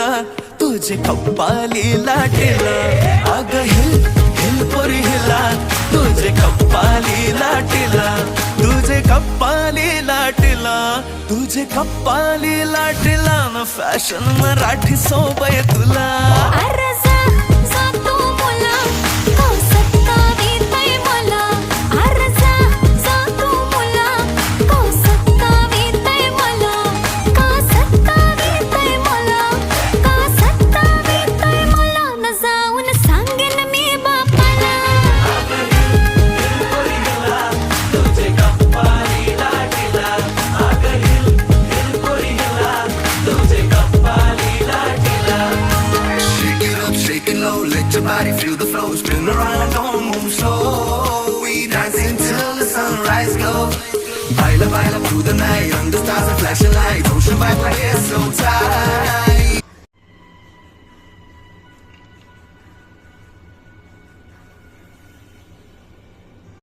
लाटेला तुझे कप्पाली लाटेला अग हिल हिल पोरी हिला तुझे कप्पाली लाटेला तुझे कप्पाली लाटेला तुझे कप्पाली लाटेला न फॅशन मराठी सोबय तुला अरे जा जा तू मुला का सत्तावीतय मला अरे जा जा तू मुला का सत्तावीतय मला का सत्तावीतय मला का सत्तावीतय मला न जाऊन सांगेन मी बापाला तुझे कप्पाली लाटेला अग हिल हिल पोरी हिला तुझे कप्पाली लाटेला Shake it up, shake it low, let your body feel the flow. Spin around, don't move slow. We dancing till the sunrise glow. Baila, baila through the night, under stars and flashing lights. Ocean vibe like it's so tight.